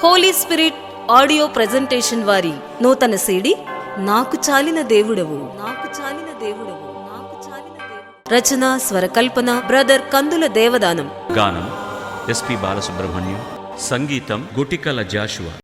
Holi spirit audio presentation వారి నూతన CD నాకు చాలిన దేవుడవు, నాకు చాలిన దేవుడవు, నాకు చాలిన దేవుడవు. రచన స్వరకల్పన బ్రదర్ కందుల దేవదానం. గానం ఎస్పి బాలసుబ్రహ్మణ్యం. సంగీతం గుటికల జాషువా.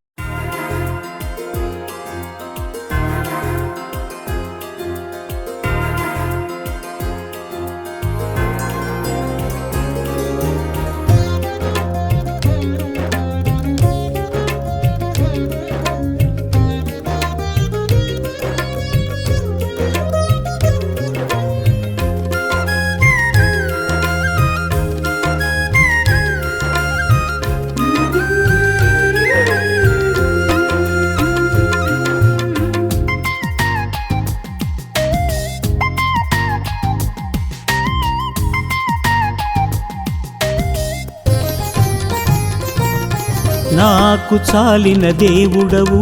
నాకు చాలిన దేవుడవు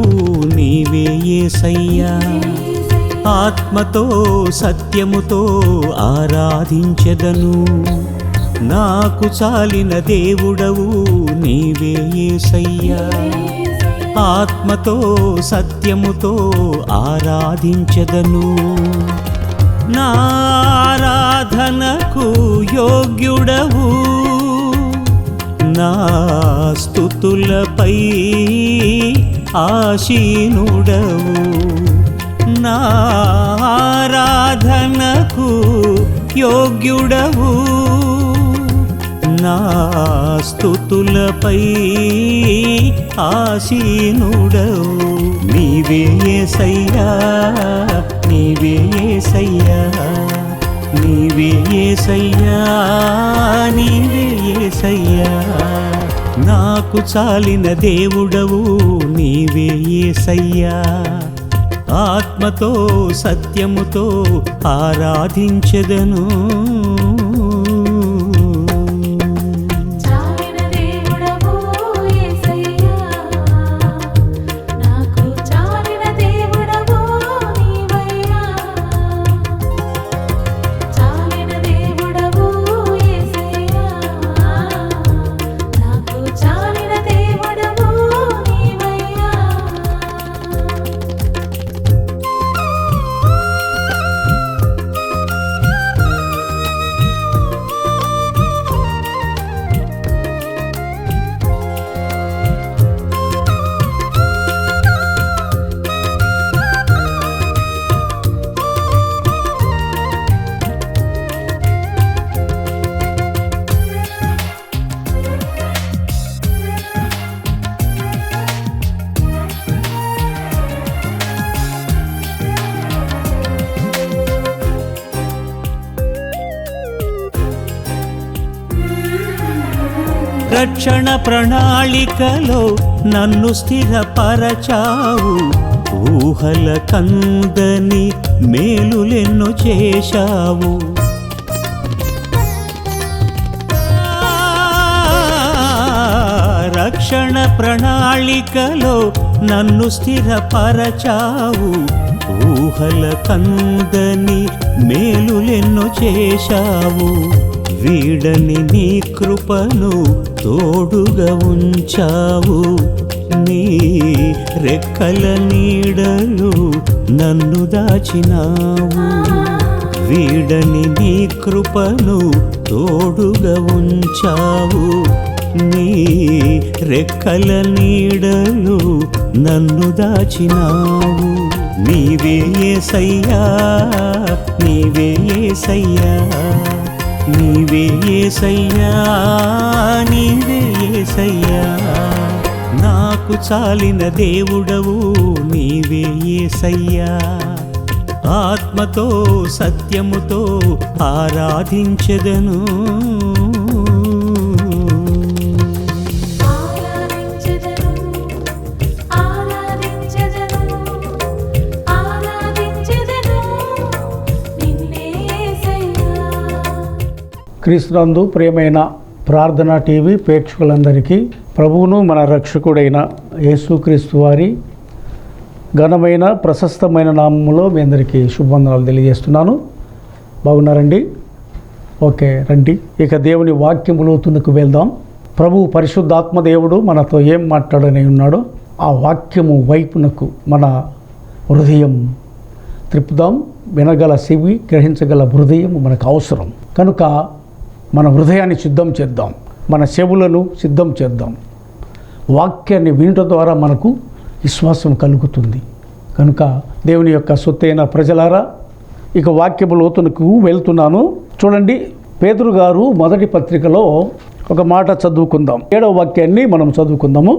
నీవే యేసయ్యా, ఆత్మతో సత్యముతో ఆరాధించెదను. నాకు చాలిన దేవుడవు నీవే యేసయ్యా, ఆత్మతో సత్యముతో ఆరాధించెదను. నా ఆరాధనకు యోగ్యుడవు, నా స్తుతులపై ఆశీనుడవు. నా ఆరాధనకు యోగ్యుడవు, నా స్తుతులపై ఆశీనుడవు. నీవే యేసయ్యా, నీవే యేసయ్యా, నీవే యేసయ్యా, నీవే యేసయ్యా. నాకు చాలిన దేవుడవు నీవే యేసయ్యా, ఆత్మతో సత్యముతో ఆరాధించెదను. రక్షణ ప్రణాళికలో నన్ను స్థిరపరచావు, ఊహల కందని మేలులెన్నో చేశావు. రక్షణ ప్రణాళికలో నన్ను స్థిరపరచావు, ఊహల కందని మేలులెన్నో చేశావు. వీడని నీ కృపను తోడుగా ఉంచావు, నీ రెక్కల నీడలు నన్ను దాచినావు. వీడని నీ కృపను తోడుగా ఉంచావు, నీ రెక్కల నీడలు నన్ను దాచినావు. నీవే యేసయ్యా, నీవే యేసయ్యా, నీవే యేసయ్యా, నీవే యేసయ్యా. నాకు చాలిన దేవుడవు నీవే యేసయ్యా, ఆత్మతో సత్యముతో ఆరాధించెదను. క్రీస్తునందు ప్రియమైన ప్రార్థన టీవీ ప్రేక్షకులందరికీ ప్రభువును మన రక్షకుడైన యేసుక్రీస్తు వారి ఘనమైన ప్రశస్తమైన నామములో మీ అందరికీ శుభవందనాలు తెలియజేస్తున్నాను. బాగున్నారండి? ఓకే, రండి ఇక దేవుని వాక్యములోతునకు వెళ్దాం. ప్రభు పరిశుద్ధాత్మ దేవుడు మనతో ఏం మాట్లాడని ఉన్నాడో ఆ వాక్యము వైపునకు మన హృదయం త్రిప్పుదాం. వినగల చెవి, గ్రహించగల హృదయం మనకు అవసరం కనుక మన హృదయాన్ని సిద్ధం చేద్దాం, మన చెవులను సిద్ధం చేద్దాం. వాక్యాన్ని వినటం ద్వారా మనకు విశ్వాసం కలుగుతుంది. కనుక దేవుని యొక్క సొత్తైన ప్రజలారా, ఇక వాక్యము లోతునకు వెళ్తున్నాను. చూడండి, పేతురు గారు మొదటి పత్రికలో ఒక మాట చదువుకుందాం. 7వ వాక్యాన్ని మనం చదువుకుందాము.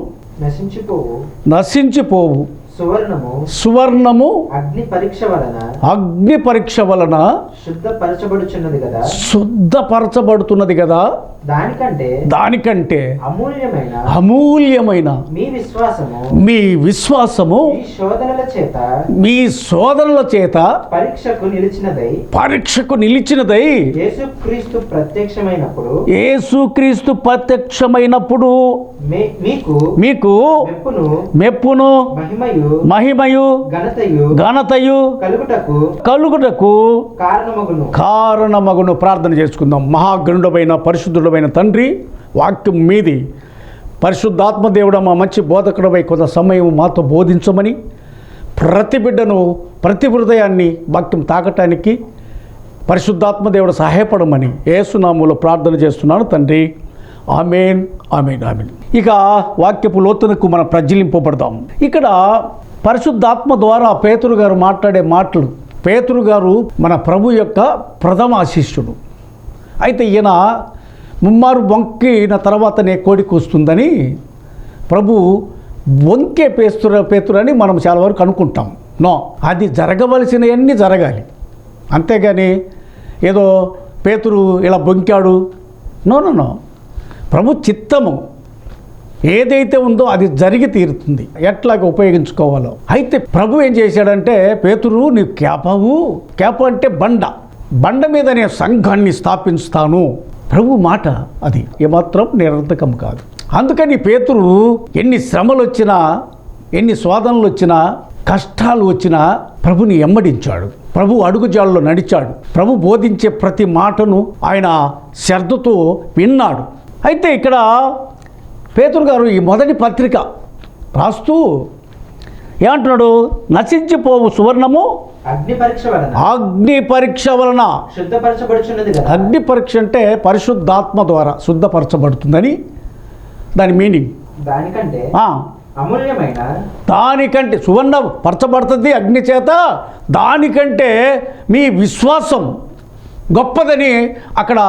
నశించిపోవు సువర్ణము అగ్ని పరీక్ష వలన శుద్ధపరచబడుతున్నది కదా, దానికంటే అమూల్యమైన మీ విశ్వాసము మీ శోధనల చేత పరీక్షకు నిలిచినదై యేసుక్రీస్తు ప్రత్యక్షమైనప్పుడు మీకు మెప్పును మహిమయు ఘనతయు కలుగుటకు కారణమగును. ప్రార్థన చేసుకుందాం. మహాగణుడమైన పరిశుద్ధుడమైన తండ్రి, వాక్యం మీది పరిశుద్ధాత్మ దేవుడు మా మంచి బోధకుడపై కొంత సమయం మాతో బోధించమని, ప్రతి బిడ్డను ప్రతి హృదయాన్ని వాక్యం తాకటానికి పరిశుద్ధాత్మ దేవుడు సహాయపడమని యేసునామములో ప్రార్థన చేస్తున్నాను తండ్రి. ఆమేన్, ఆమేన్, ఆమేన్. ఇక వాక్యపు లోతునకు మనం ప్రజ్వలింపబడదాం. ఇక్కడ పరిశుద్ధాత్మ ద్వారా పేతురు గారు మాట్లాడే మాటలు. పేతురు గారు మన ప్రభు యొక్క ప్రథమ శిష్యుడు. అయితే ఈయన ముమ్మారు వంకిన తర్వాతనే కోడికి వస్తుందని ప్రభు వంకే పేతురు అని మనం చాలా వరకు అనుకుంటాం. నో, అది జరగవలసినవన్నీ జరగాలి, అంతేగాని ఏదో పేతురు ఇలా బొంకాడు, నో నో నో. ప్రభు చిత్తము ఏదైతే ఉందో అది జరిగి తీరుతుంది, ఎట్లాగ ఉపయోగించుకోవాలో. అయితే ప్రభు ఏం చేశాడంటే, పేతురు నీవు కేప అంటే బండ మీద నేను సంఘాన్ని స్థాపించుతాను. ప్రభు మాట అది ఏమాత్రం నిరర్థకం కాదు. అందుకని పేతురు ఎన్ని శ్రమలు వచ్చినా, ఎన్ని శోధనలు వచ్చినా, కష్టాలు వచ్చినా ప్రభుని ఎమ్మడించాడు. ప్రభు అడుగుజాడలో నడిచాడు. ప్రభు బోధించే ప్రతి మాటను ఆయన శ్రద్ధతో విన్నాడు. అయితే ఇక్కడ పేతురు గారు ఈ మొదటి పత్రిక రాస్తూ ఏమంటున్నాడు? నశించిపోవు సువర్ణము అగ్ని పరీక్ష వలన అగ్ని పరీక్ష అంటే పరిశుద్ధాత్మ ద్వారా శుద్ధపరచబడుతుందని దాని మీనింగ్. దానికంటే సువర్ణ పరచబడుతుంది అగ్ని చేత, దానికంటే మీ విశ్వాసం గొప్పదని అక్కడ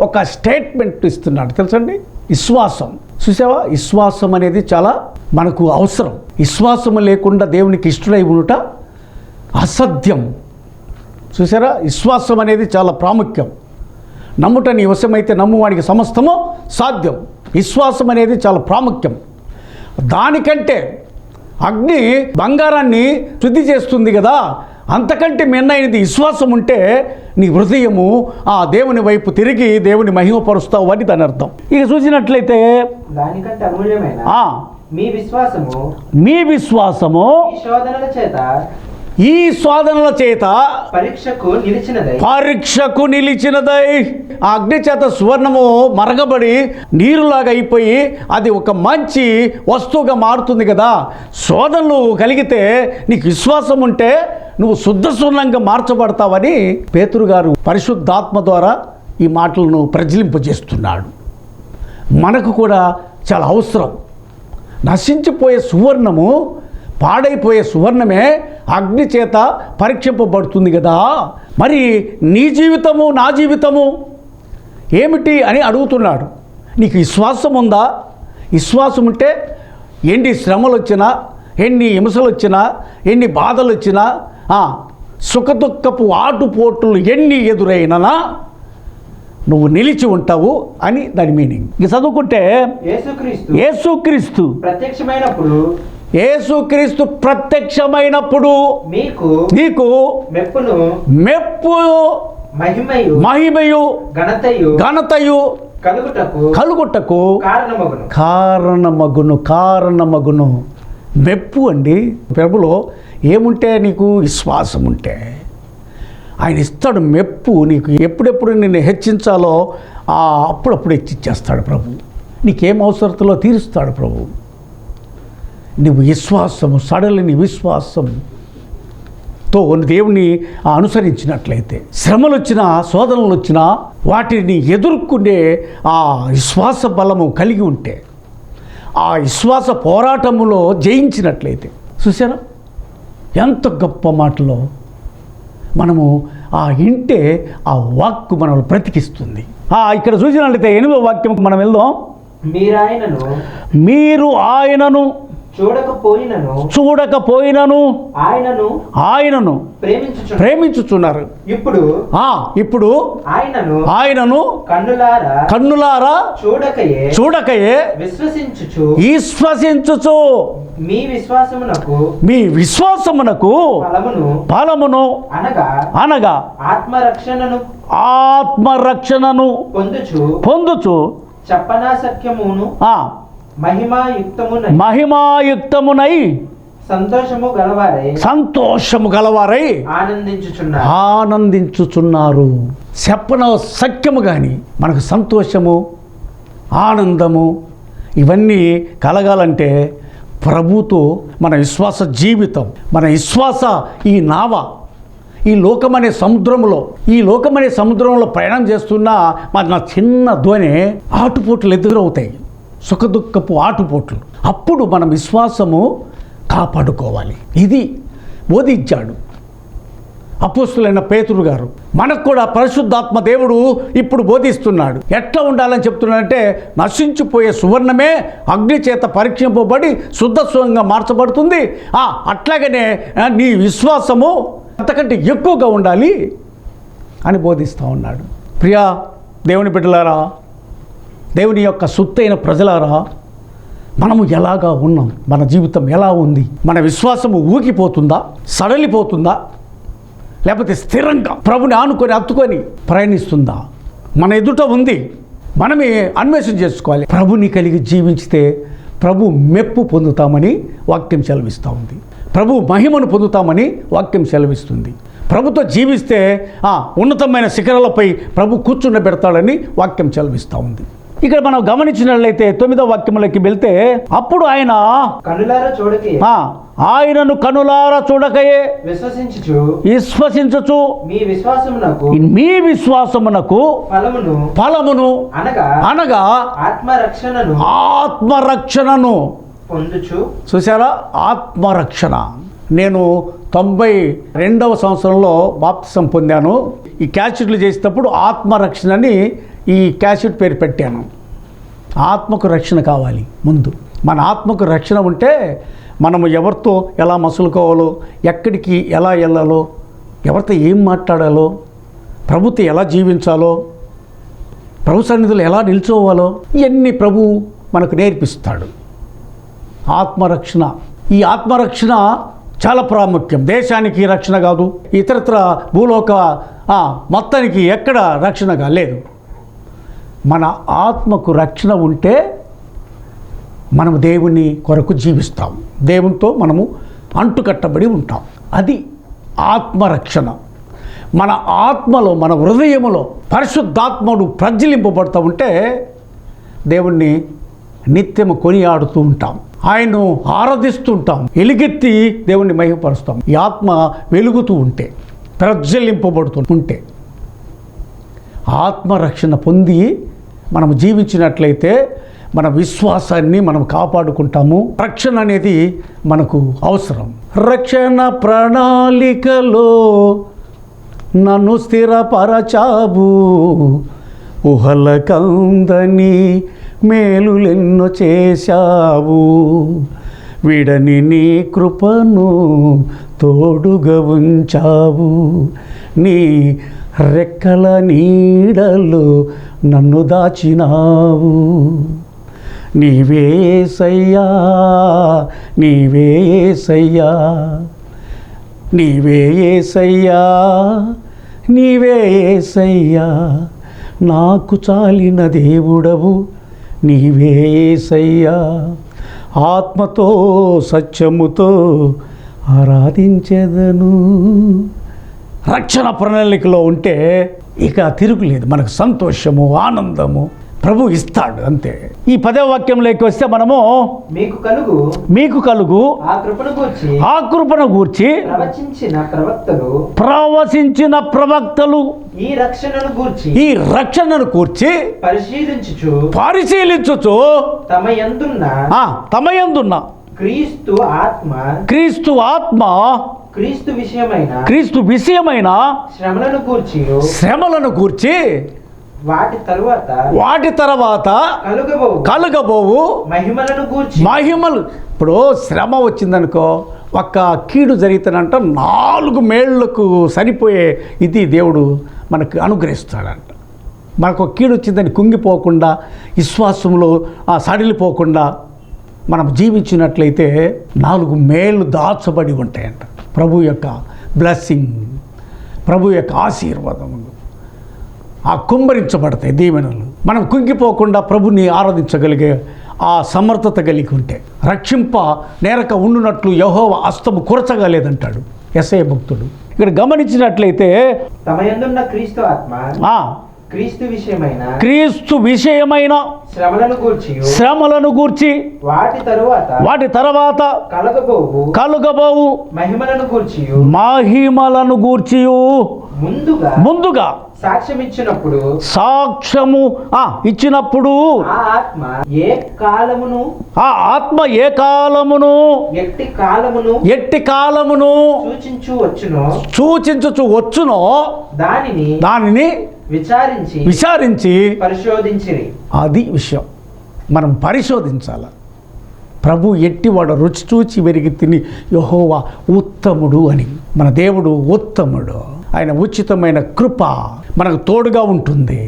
ఒక స్టేట్మెంట్ ఇస్తున్నాడు. తెలుసండి, విశ్వాసం చూసావా? విశ్వాసం అనేది చాలా మనకు అవసరం. విశ్వాసం లేకుండా దేవునికి ఇష్టడై ఉండుట అసాధ్యం. చూసారా, విశ్వాసం అనేది చాలా ప్రాముఖ్యం. నమ్ముట నీ వశమైతే నమ్మువానికి సమస్తము సాధ్యం. విశ్వాసం అనేది చాలా ప్రాముఖ్యం. దానికంటే అగ్ని బంగారాన్ని శుద్ధి చేస్తుంది కదా, అంతకంటే మిన్నైనది విశ్వాసం ఉంటే నీ హృదయము ఆ దేవుని వైపు తిరిగి దేవుని మహిమపరుస్తావు అని దాని అర్థం. ఇక చూసినట్లయితే మీ విశ్వాసము ఈ శోధనల చేత పరీక్షకు నిలిచినదై ఆ అగ్ని చేత సువర్ణము మరగబడి నీరులాగా అయిపోయి అది ఒక మంచి వస్తువుగా మారుతుంది కదా. శోధనలు కలిగితే నీకు విశ్వాసం ఉంటే నువ్వు శుద్ధ సువర్ణంగా మార్చబడతావని పేతురు గారు పరిశుద్ధాత్మ ద్వారా ఈ మాటలను ప్రజ్వలింపజేస్తున్నాడు. మనకు కూడా చాలా అవసరం. నశించిపోయే సువర్ణము, పాడైపోయే సువర్ణమే అగ్ని చేత పరీక్షింపబడుతుంది కదా. మరి నీ జీవితము నా జీవితము ఏమిటి అని అడుగుతున్నాడు. నీకు విశ్వాసం ఉందా? విశ్వాసం ఉంటే ఎన్ని శ్రమలు వచ్చినా, ఎన్ని హింసలు వచ్చినా, ఎన్ని బాధలు వచ్చినా, సుఖదుఖపు ఆటుపోట్లు ఎన్ని ఎదురైనా నువ్వు నిలిచి ఉంటావు అని దాని మీనింగ్. ఇక చదువుకుంటే యేసుక్రీస్తు ప్రత్యక్షమైనప్పుడు నీకు మెప్పు మహిమయు ఘనతయు కలుగుటకు కారణమగును. మెప్పు అండి. ప్రభులో ఏముంటే నీకు విశ్వాసం ఉంటే ఆయన ఇస్తాడు మెప్పు. నీకు ఎప్పుడెప్పుడు నిన్ను హెచ్చించాలో అప్పుడప్పుడు హెచ్చించేస్తాడు ప్రభు. నీకేం అవసరతలో తీరుస్తాడు ప్రభు. నువ్వు విశ్వాసము, సడలిని విశ్వాసంతో దేవుని అనుసరించినట్లయితే, శ్రమలు వచ్చినా శోధనలు వచ్చినా వాటిని ఎదుర్కొనే ఆ విశ్వాస బలము కలిగి ఉంటే, ఆ విశ్వాస పోరాటములో జయించినట్లయితే, చూసారా ఎంత గొప్ప మాటలో మనము ఆ ఇంటే ఆ వాక్కు మనల్ని బ్రతికిస్తుంది. ఇక్కడ చూసినట్లయితే 8వ వాక్యం మనం వెళ్దాం. మీరు ఆయనను చూడకపోయినను ఆయనను ప్రేమించుచున్నారు. ఇప్పుడు ఆయనను కన్నులారా చూడకయే విశ్వసించుచు మీ విశ్వాసమునకు ఫలమును అనగా ఆత్మరక్షణను పొందుచు మహిమాయుక్తమునై సంతోషము గలవారై ఆనందించుచున్నారు. చెప్పన సఖ్యము కానీ మనకు సంతోషము, ఆనందము ఇవన్నీ కలగాలంటే ప్రభుతో మన విశ్వాస జీవితం, మన విశ్వాస ఈ నావ ఈ లోకమనే సముద్రంలో ప్రయాణం చేస్తున్నా మన చిన్న ధ్వని ఆటుపోట్లు ఎదురవుతాయి, సుఖదుఖపు ఆటుపోట్లు. అప్పుడు మనం విశ్వాసము కాపాడుకోవాలి. ఇది బోధించాడు అపోస్తులైన పేతురు గారు. మనకు కూడా పరిశుద్ధాత్మ దేవుడు ఇప్పుడు బోధిస్తున్నాడు. ఎట్లా ఉండాలని చెప్తున్నాడంటే, నశించిపోయే సువర్ణమే అగ్ని చేత పరీక్షింపబడి శుద్ధస్వంగా మార్చబడుతుంది. అట్లాగనే నీ విశ్వాసము అంతకంటే ఎక్కువగా ఉండాలి అని బోధిస్తూ ఉన్నాడు. ప్రియా దేవుని బిడ్డలారా, దేవుని యొక్క సొత్తైన ప్రజలారా, మనము ఎలాగా ఉన్నాం? మన జీవితం ఎలా ఉంది? మన విశ్వాసము ఊగిపోతుందా, సడలిపోతుందా, లేకపోతే స్థిరంగా ప్రభుని ఆనుకొని హత్తుకొని ప్రయాణిస్తుందా? మన ఎదుట ఉంది, మనమే అన్వేషణ చేసుకోవాలి. ప్రభుని కలిగి జీవించితే ప్రభు మెప్పు పొందుతామని వాక్యం సెలవిస్తూ ఉంది. ప్రభు మహిమను పొందుతామని వాక్యం సెలవిస్తుంది. ప్రభుతో జీవిస్తే ఉన్నతమైన శిఖరాలపై ప్రభు కూర్చుండబెడతాడని వాక్యం సెలవిస్తూ ఉంది. ఇక్కడ మనం గమనించినట్లయితే 9వ వాక్యంలోకి వెళ్తే, అప్పుడు ఆయన ఆయనను కనులారా చూడకయే విశ్వసించుచు మీ విశ్వాసమునకు ఫలమును అనగా ఆత్మరక్షణను చూసారా? ఆత్మరక్షణ. నేను 92వ సంవత్సరంలో బాప్తిసం పొందాను. ఈ క్యాసెట్లు చేసేటప్పుడు ఆత్మరక్షణ అని ఈ క్యాసెట్ పేరు పెట్టాను. ఆత్మకు రక్షణ కావాలి. ముందు మన ఆత్మకు రక్షణ ఉంటే మనము ఎవరితో ఎలా మసులుకోవాలో, ఎక్కడికి ఎలా వెళ్ళాలో, ఎవరితో ఏం మాట్లాడాలో, ప్రభుతో ఎలా జీవించాలో, ప్రభు సన్నిధిలో ఎలా నిల్చోవాలో ఇవన్నీ ప్రభు మనకు నేర్పిస్తాడు. ఆత్మరక్షణ. ఈ ఆత్మరక్షణ చాలా ప్రాముఖ్యం. దేశానికి రక్షణ కాదు, ఇతరత్ర భూలోక మొత్తానికి ఎక్కడ రక్షణగా లేదు. మన ఆత్మకు రక్షణ ఉంటే మనము దేవుని కొరకు జీవిస్తాం, దేవునితో మనము అంటుకట్టబడి ఉంటాం. అది ఆత్మరక్షణ. మన ఆత్మలో, మన హృదయములో పరిశుద్ధాత్మను ప్రజ్వలింపబడుతూ ఉంటే దేవుణ్ణి నిత్యము కొనియాడుతూ ఉంటాం, ఆయన్ను ఆరాధిస్తుంటాం, ఎలుగెత్తి దేవుణ్ణి మహిమపరుస్తాం. ఈ ఆత్మ వెలుగుతూ ఉంటే, ప్రజ్వలింపబడుతూ ఉంటే, ఆత్మరక్షణ పొంది మనం జీవించినట్లయితే మన విశ్వాసాన్ని మనం కాపాడుకుంటాము. రక్షణ అనేది మనకు అవసరం. రక్షణ ప్రణాళికలో నన్ను స్థిరపరచావు, ఊహలకందని మేలులెన్నో చేశావు, విడని నీ కృపను తోడుగా ఉంచావు, నీ రెక్కల నీడలో నన్ను దాచినావు. నీవేసయ్యా, నీవేసయ్యా, నీవేసయ్యా, నీవేసయ్యా, నాకు చాలిన దేవుడవు నీవేసయ్యా. ఆత్మతో సత్యముతో ఆరాధించెదను. రక్షణ ప్రణాళికలో ఉంటే ఇక తిరుగులేదు. మనకు సంతోషము, ఆనందము, ప్రభు ఇస్తాడు అంతే. ఈ 10వ వాక్యంలోకి వస్తే మనము మీకు కలుగు ఆ కృపను గూర్చి ప్రవచించిన ప్రవక్తలు ఈ రక్షణను గూర్చి పరిశీలించుచు తమ యందున్న క్రీస్తు ఆత్మ క్రీస్తు విషయమైన శ్రమలను గూర్చి వాటి తర్వాత కలుగబోవు మహిమలు. ఇప్పుడు శ్రమ వచ్చిందనుకో, ఒక్క కీడు జరిగితేనంట 4 మేళ్లకు సరిపోయే ఇది దేవుడు మనకు అనుగ్రహిస్తాడంట. మనకు కీడు వచ్చిందని కుంగిపోకుండా, విశ్వాసంలో సడిలిపోకుండా మనం జీవించినట్లయితే 4 మేళ్ళు దాచబడి ఉంటాయంట. ప్రభు యొక్క బ్లెస్సింగ్, ప్రభు యొక్క ఆశీర్వాదములు కుమ్మరించబడతాయి, దీవెనలు. మనం కుంగిపోకుండా ప్రభుని ఆరాధించగలిగే ఆ సమర్థత కలిగి ఉంటే, రక్షింప నేరక ఉండునట్లు యెహోవా హస్తము కురచగలేదంటాడు యెషయా భక్తుడు. ఇక్కడ గమనించినట్లయితే తమ యందున్న క్రీస్తు ఆత్మ క్రీస్తు విషయమైన శ్రమలను గూర్చి వాటి తరువాత కలుగబోవు మహిమలను గూర్చి ముందుగా సాక్ష్యము ఇచ్చినప్పుడు ఆ ఆత్మ ఏ కాలమును ఎట్టి కాలమును సూచించుచు వచ్చునో దానిని విచారించి పరిశోధించిరి. అది విషయం, మనం పరిశోధించాల. ప్రభు ఎట్టివాడు రుచి చూచి వెరిగి తిని యెహోవా ఉత్తముడు అని. మన దేవుడు ఉత్తముడు. ఆయన ఉచితమైన కృప మనకు తోడుగా ఉంటుంది.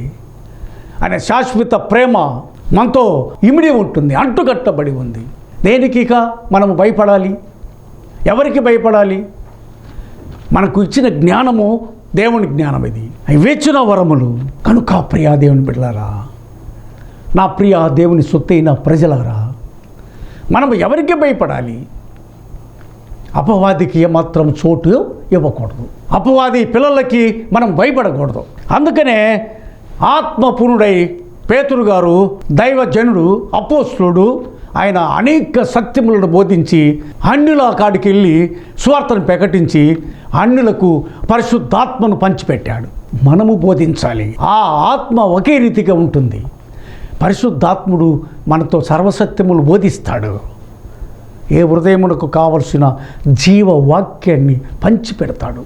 ఆయన శాశ్వత ప్రేమ మనతో ఇమిడి ఉంటుంది, అంటుకట్టబడి ఉంది. దేనికి ఇక మనము భయపడాలి? ఎవరికి భయపడాలి? మనకు ఇచ్చిన జ్ఞానము దేవుని జ్ఞానం, ఇది వేచిన వరములు. కనుక ప్రియా దేవుని బిడ్డలారా, నా ప్రియ దేవుని సొత్తైన ప్రజలారా, మనం ఎవరికి భయపడాలి? అపవాదికి ఏమాత్రం చోటు ఇవ్వకూడదు. అపవాది పిల్లలకి మనం భయపడకూడదు. అందుకనే ఆత్మపూర్ణుడై పేతురు గారు, దైవజనుడు, అపోస్తులుడు, ఆయన అనేక సత్యములను బోధించి అన్యుల కాడికి వెళ్ళి సువార్తను ప్రకటించి అన్యులకు పరిశుద్ధాత్మను పంచిపెట్టాడు. మనము బోధించాలి. ఆ ఆత్మ ఒకే రీతిగా ఉంటుంది. పరిశుద్ధాత్ముడు మనతో సర్వసత్యములు బోధిస్తాడు. ఏ హృదయమునకు కావలసిన జీవవాక్యాన్ని పంచిపెడతాడు.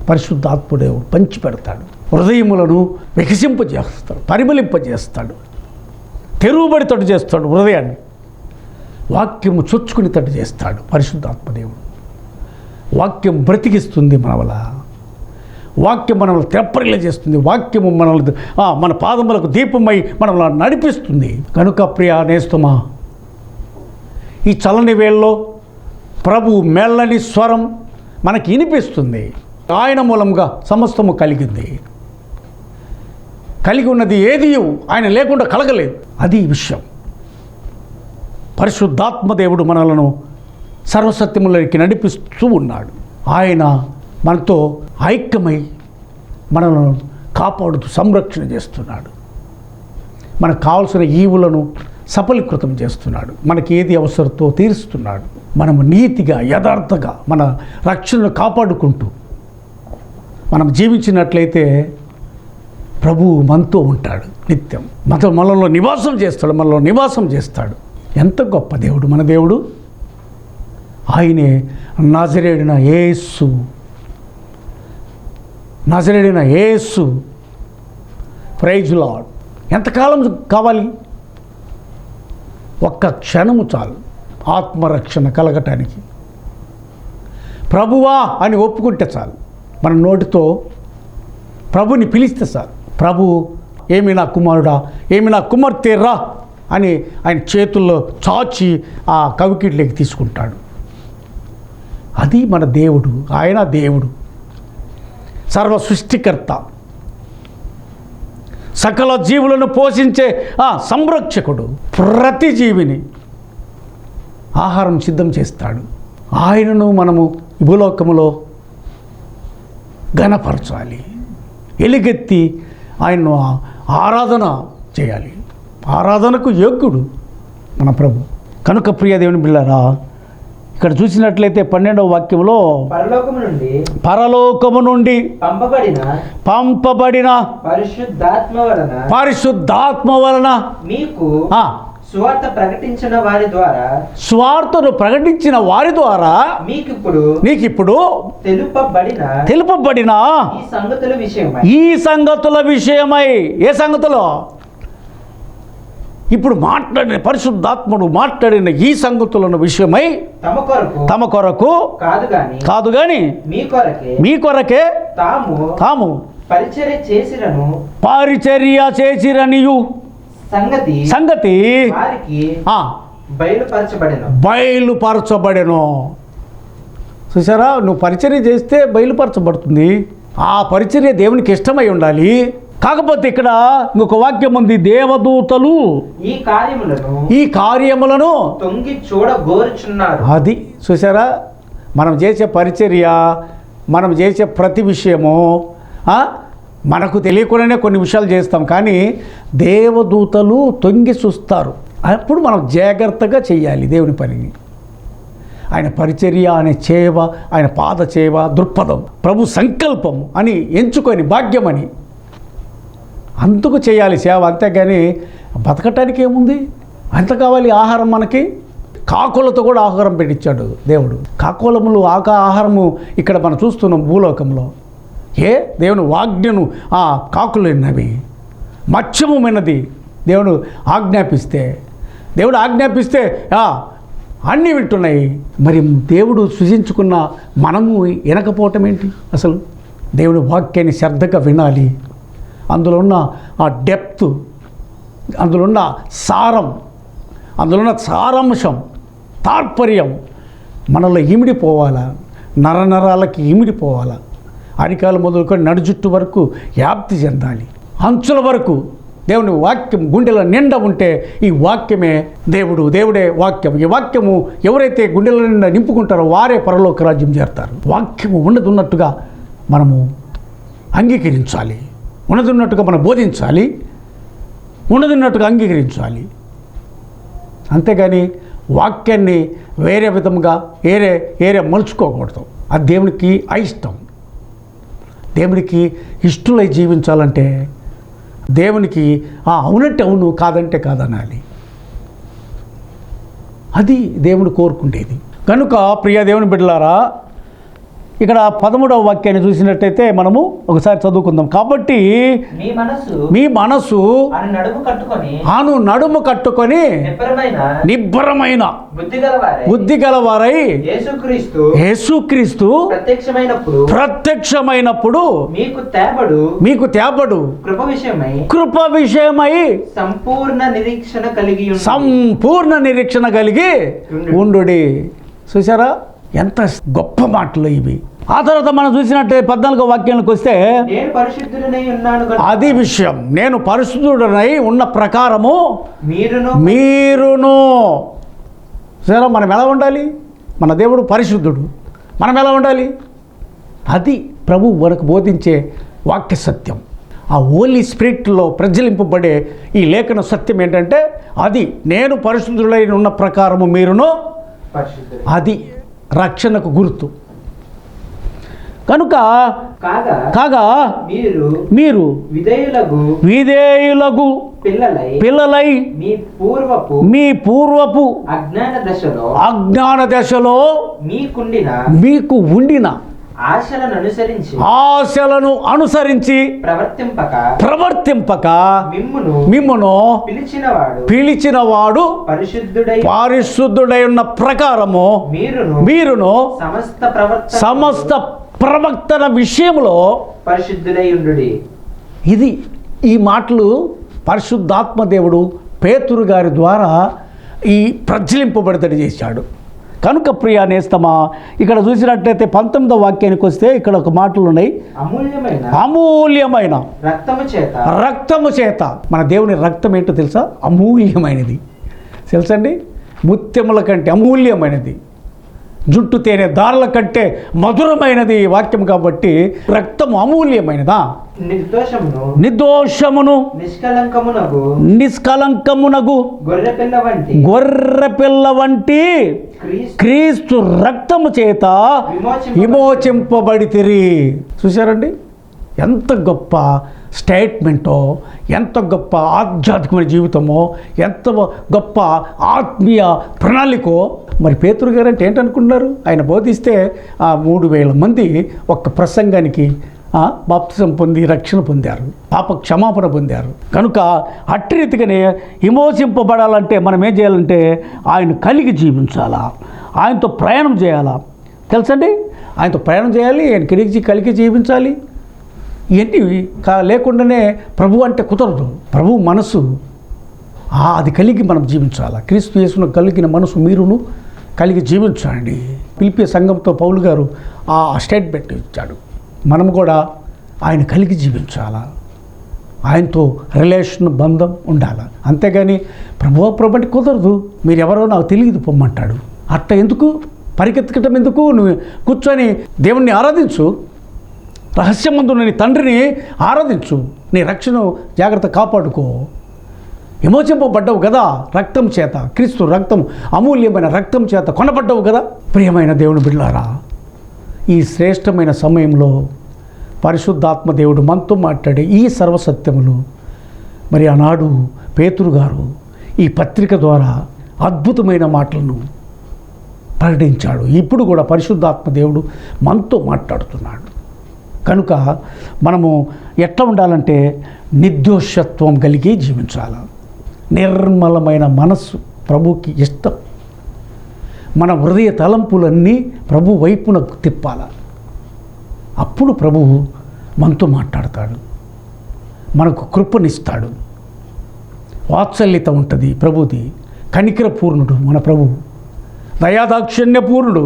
పరిశుద్ధాత్ముడే పంచిపెడతాడు. హృదయములను వికసింపజేస్తాడు, పరిమళింపజేస్తాడు, తెరుగుబడితోటి చేస్తాడు. హృదయాన్ని వాక్యము చొచ్చుకుని తట్టు చేస్తాడు పరిశుద్ధాత్మదేవుడు. వాక్యం బ్రతికిస్తుంది మనవల. వాక్యం మనల్ని తెప్పరిల్ల చేస్తుంది. వాక్యము మనల్ని మన పాదములకు దీపమై మనల్ని నడిపిస్తుంది. కనుక ప్రియ నేస్తమా, ఈ చల్లని వేళలో ప్రభు మెల్లని స్వరం మనకి వినిపిస్తుంది. ఆయన మూలంగా సమస్తము కలిగింది. కలిగి ఉన్నది ఏది ఆయన లేకుండా కలగలేదు. అది విషయం. పరిశుద్ధాత్మదేవుడు మనలను సర్వసత్యములకి నడిపిస్తూ ఉన్నాడు. ఆయన మనతో ఐక్యమై మనలను కాపాడుతూ సంరక్షణ చేస్తున్నాడు. మనకు కావలసిన ఈవులను సఫలీకృతం చేస్తున్నాడు. మనకి ఏది అవసరంతో తీరుస్తున్నాడు. మనము నీతిగా, యథార్థంగా మన రక్షణను కాపాడుకుంటూ మనం జీవించినట్లయితే ప్రభువు మనతో ఉంటాడు నిత్యం. మనలో నివాసం చేస్తాడు. ఎంత గొప్ప దేవుడు మన దేవుడు! ఆయనే నజరేయుడైన యేసు. Praise lord. ఎంతకాలం కావాలి? ఒక్క క్షణము చాలు ఆత్మరక్షణ కలగటానికి. ప్రభువా అని ఒప్పుకుంటే చాలు. మన నోటితో ప్రభుని పిలిస్తే చాలు. ప్రభు ఏమి నా కుమారుడా, ఏమి నా కుమార్తె రా అని ఆయన చేతుల్లో చాచి ఆ కవికిట్లోకి తీసుకుంటాడు. అది మన దేవుడు. ఆయన దేవుడు, సర్వ సృష్టికర్త, సకల జీవులను పోషించే సంరక్షకుడు. ప్రతి జీవిని ఆహారం సిద్ధం చేస్తాడు. ఆయనను మనము భూలోకములో ఘనపరచాలి, ఎలుగెత్తి ఆయన్ను ఆరాధన చేయాలి. ఆరాధనకు యోగ్యుడు మన ప్రభు. కనుక ప్రియ దేవుని బిళ్ళారా, ఇక్కడ చూసినట్లయితే 12వ వాక్యంలో పరలోకము నుండి పంపబడిన పరిశుద్ధాత్మ వలన మీకు స్వార్థను ప్రకటించిన వారి ద్వారా నీకిప్పుడు తెలుపబడిన ఈ సంగతుల విషయమై. ఏ సంగతులు? ఇప్పుడు పరిశుద్ధాత్ముడు మాట్లాడిన ఈ సంగతులను విషయమై తమ కొరకు కాదు గాని మీ కొరకే తాము పరిచర్య చేసిరనియు సంగతి బయలుపరచబడెను. చూసారా, నువ్వు పరిచర్య చేస్తే బయలుపరచబడుతుంది. ఆ పరిచర్య దేవునికి ఇష్టమై ఉండాలి. కాకపోతే ఇక్కడ ఇంకొక వాక్యం ఉంది, దేవదూతలు ఈ కార్యములను తొంగి చూడగోరుచున్నారు. అది చూసారా, మనం చేసే పరిచర్య, మనం చేసే ప్రతి విషయము మనకు తెలియకుండానే కొన్ని విషయాలు చేస్తాం, కానీ దేవదూతలు తొంగి చూస్తారు. అప్పుడు మనం జాగ్రత్తగా చేయాలి దేవుని పనిని. ఆయన పరిచర్య, ఆయన చేవ, ఆయన పాద చేవ, దృక్పథం, ప్రభు సంకల్పం అని ఎంచుకొని భాగ్యమని అందుకు చేయాలి సేవ. అంతేగాని బతకటానికి ఏముంది? అంత కావాలి ఆహారం మనకి. కాకులతో కూడా ఆహారం పెట్టించాడు దేవుడు. కాకులములు ఆహారము ఇక్కడ మనం చూస్తున్నాం భూలోకంలో. దేవుని ఆజ్ఞను కాకులు విన్నవి, మత్స్యము విన్నది దేవుడు ఆజ్ఞాపిస్తే అన్నీ వింటున్నాయి. మరి దేవుడు సృజించుకున్న మనము వినకపోవటం ఏంటి? అసలు దేవుని వాక్యాన్ని శ్రద్ధగా వినాలి. అందులో ఉన్న ఆ డెప్త్, అందులో ఉన్న సారం, అందులో ఉన్న సారాంశం, తాత్పర్యం మనలో ఇమిడిపోవాలా, నరనరాలకి ఇమిడిపోవాలా. అరికాలు మొదలుకొని నడుజుట్టు వరకు వ్యాప్తి చెందాలి. అంచుల వరకు దేవుని వాక్యం గుండెల నిండా ఉంటే ఈ వాక్యమే దేవుడే వాక్యం. ఈ వాక్యము ఎవరైతే గుండెల నిండా నింపుకుంటారో వారే పరలోక రాజ్యం చేరుతారు. వాక్యము ఉన్నట్టుగా మనము అంగీకరించాలి, ఉన్నట్టుగా మనం బోధించాలి, ఉన్నట్టుగా అంగీకరించాలి. అంతేగాని వాక్యాన్ని వేరే విధంగా ఏరే మలుచుకోకూడదు. అది దేవునికి అయిష్టం. దేవునికి ఇష్టలై జీవించాలంటే దేవునికి అవునంటే అవును, కాదంటే కాదనాలి. అది దేవుడు కోరుకుంటేది. కనుక ప్రియ దేవుని బిడ్డలారా, ఇక్కడ 13వ వాక్యాన్ని చూసినట్టయితే మనము ఒకసారి చదువుకుందాం. కాబట్టి మీ మనసు నడుము కట్టుకొని నిబ్బరమైన బుద్ధి గలవారై యేసుక్రీస్తు ప్రత్యక్షమైనప్పుడు మీకు తేబడు కృప విషయమై సంపూర్ణ నిరీక్షణ కలిగి ఉండుడి. చూసారా ఎంత గొప్ప మాటలు ఇవి. ఆ తర్వాత మనం చూసినట్టే 14వ వాక్యానికి వస్తే అది విషయం, నేను పరిశుద్ధుడనై ఉన్న ప్రకారము మీరును. సరే, మనం ఎలా ఉండాలి? మన దేవుడు పరిశుద్ధుడు, మనం ఎలా ఉండాలి? అది ప్రభు మనకు బోధించే వాక్య సత్యం. ఆ హోలీ స్పిరిట్లో ప్రజ్వలింపబడే ఈ లేఖన సత్యం ఏంటంటే అది నేను పరిశుద్ధుడై ఉన్న ప్రకారము మీరును. అది రక్షణకు గుర్తు. కనుక కాగా మీరు విధేయులగు పిల్లలై మీ పూర్వపు అజ్ఞాన దశలో మీకు ఉండిన ఆశలను అనుసరించి ప్రవర్తింపక మిమ్మును పిలిచినవాడు పరిశుద్ధుడై ఉన్న ప్రకారము మీరును సమస్త ప్రవక్తల విషయంలో పరిశుద్ధుడై ఉండుడి. ఇది ఈ మాటలు పరిశుద్ధాత్మ దేవుడు పేతురు గారి ద్వారా ఈ ప్రజ్వలింపబడితడి చేశాడు. కనుక ప్రియ నేస్తమా, ఇక్కడ చూసినట్లయితే 19వ వాక్యానికి వస్తే ఇక్కడ ఒక మాటలు ఉన్నాయి. అమూల్యమైన రక్తము చేత. మన దేవుని రక్తం ఏంటో తెలుసా? అమూల్యమైనది. తెలుసండి, ముత్యముల కంటే అమూల్యమైనది. జుట్టు తేనె దారుల కంటే మధురమైనది ఈ వాక్యం కాబట్టి రక్తము అమూల్యమైనదా, నిర్దోషమును నిష్కలంకమునగు గొర్రెపిల్ల వంటి క్రీస్తు రక్తము చేత విమోచింపబడితిరి. చూశారండి ఎంత గొప్ప స్టేట్మెంటో, ఎంత గొప్ప ఆధ్యాత్మిక జీవితమో, ఎంత గొప్ప ఆత్మీయ ప్రణాళికో. మరి పేతురు గారు అంటే ఏంటనుకుంటున్నారు? ఆయన బోధిస్తే 3,000 మంది ఒక్క ప్రసంగానికి బాప్తిసం పొంది రక్షణ పొందారు, పాప క్షమాపణ పొందారు. కనుక అట్టి రీతిగానే విమోచింపబడాలంటే మనం ఏం చేయాలంటే ఆయన కలిగి జీవించాలా, ఆయనతో ప్రయాణం చేయాలా. తెలుసండి, ఆయనతో ప్రయాణం చేయాలి, ఆయన కలిగి జీవించాలి. ఇవన్నీ లేకుండానే ప్రభు అంటే కుదరదు. ప్రభు మనసు అది కలిగి మనం జీవించాలి. క్రీస్తు యేసును కలిగిన మనసు మీరును కలిగి జీవించండి. పిలిపి సంఘంతో పౌలు గారు ఆ స్టేట్మెంట్ ఇచ్చాడు. మనం కూడా ఆయన కలిగి జీవించాలా, ఆయనతో రిలేషన్ బంధం ఉండాలి. అంతేగాని ప్రభు అంటే కుదరదు, మీరెవరో నాకు తెలియదు పొమ్మంటాడు. అట్ట ఎందుకు పరిగెత్తడం ఎందుకు? నువ్వు కూర్చొని దేవుణ్ణి ఆరాధించు, రహస్యమందున నీ తండ్రిని ఆరాధించు, నీ రక్షణ జాగ్రత్త కాపాడుకో. విమోచింపబడ్డవు కదా రక్తం చేత, క్రీస్తు రక్తం అమూల్యమైన రక్తం చేత కొనబడ్డవు కదా. ప్రియమైన దేవుని బిడ్డలారా, ఈ శ్రేష్టమైన సమయంలో పరిశుద్ధాత్మ దేవుడు మనతో మాట్లాడే ఈ సర్వసత్యములు మరి ఆనాడు పేతురు గారు ఈ పత్రిక ద్వారా అద్భుతమైన మాటలను ప్రకటించాడు. ఇప్పుడు కూడా పరిశుద్ధాత్మ దేవుడు మనతో మాట్లాడుతున్నాడు. కనుక మనము ఎట్లా ఉండాలంటే నిర్దోషత్వం కలిగి జీవించాలి. నిర్మలమైన మనస్సు ప్రభుకి ఇష్టం. మన హృదయ తలంపులన్నీ ప్రభు వైపున తిప్పాల. అప్పుడు ప్రభువు మనతో మాట్లాడతాడు, మనకు కృపనిస్తాడు. వాత్సల్యత ఉంటుంది ప్రభుది. కనికర పూర్ణుడు మన ప్రభువు, దయాదాక్షిణ్య పూర్ణుడు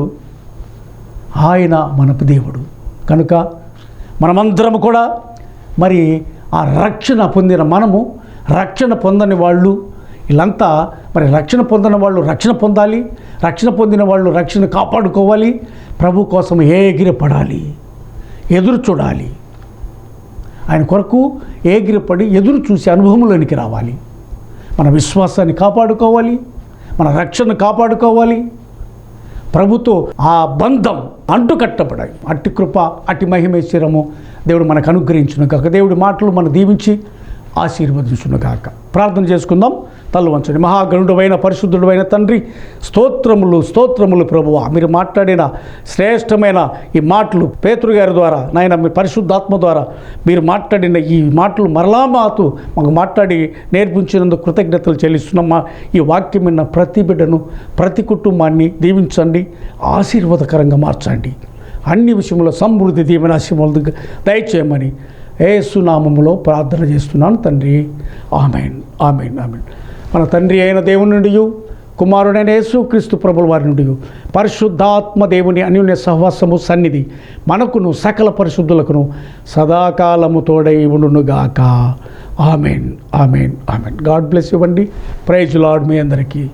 ఆయన మనకు దేవుడు. కనుక మనమందరం కూడా మరి ఆ రక్షణ పొందిన మనము, రక్షణ పొందని వాళ్ళు వీళ్ళంతా మరి రక్షణ పొందిన వాళ్ళు రక్షణ పొందాలి, రక్షణ పొందిన వాళ్ళు రక్షణ కాపాడుకోవాలి. ప్రభు కోసం ఎగిరిపడాలి, ఎదురు చూడాలి. ఆయన కొరకు ఎగిరిపడి ఎదురు చూసే అనుభవంలోనికి రావాలి. మన విశ్వాసాన్ని కాపాడుకోవాలి, మన రక్షణ కాపాడుకోవాలి. ప్రభుతో ఆ బంధం అంటుకట్టబడాయి. అట్టి కృప, అట్టి మహిమేశ్వరము దేవుడు మనకు అనుగ్రహించును కాక. దేవుడి మాటలు మనం దీవించి ఆశీర్వదించును కాక. ప్రార్థన చేసుకుందాం. తల్లు వంచండి. మహాగణుడైన పరిశుద్ధుడైన తండ్రి, స్తోత్రములు స్తోత్రములు ప్రభువా. మీరు మాట్లాడిన శ్రేష్టమైన ఈ మాటలు పేతురు గారి ద్వారా, నాయన మీ పరిశుద్ధాత్మ ద్వారా మీరు మాట్లాడిన ఈ మాటలు మరలా మాకు మాట్లాడి నేర్పించినందుకు కృతజ్ఞతలు చెల్లిస్తున్నాం. ఈ వాక్యం విన్న ప్రతి బిడ్డను, ప్రతి కుటుంబాన్ని దీవించండి, ఆశీర్వాదకరంగా మార్చండి. అన్ని విషయంలో సమృద్ధి దీవెన ఆశీర్వాదం దయచేయమని యేసు నామములో ప్రార్థన చేస్తున్నాను తండ్రి. ఆమేన్, ఆమేన్, ఆమేన్. మన తండ్రి అయిన దేవుని నుండి, కుమారుడైన యేసుక్రీస్తు ప్రభుల వారి నుండి, పరిశుద్ధాత్మ దేవుని అన్యోన్య సహవాసము సన్నిధి మనకును సకల పరిశుద్ధులకును సదాకాలము తోడై ఉండునుగాక. ఆమేన్, ఆమేన్, ఆమేన్. గాడ్ బ్లెస్ యు అండి. ప్రైజ్ లార్డ్ మీ అందరికీ.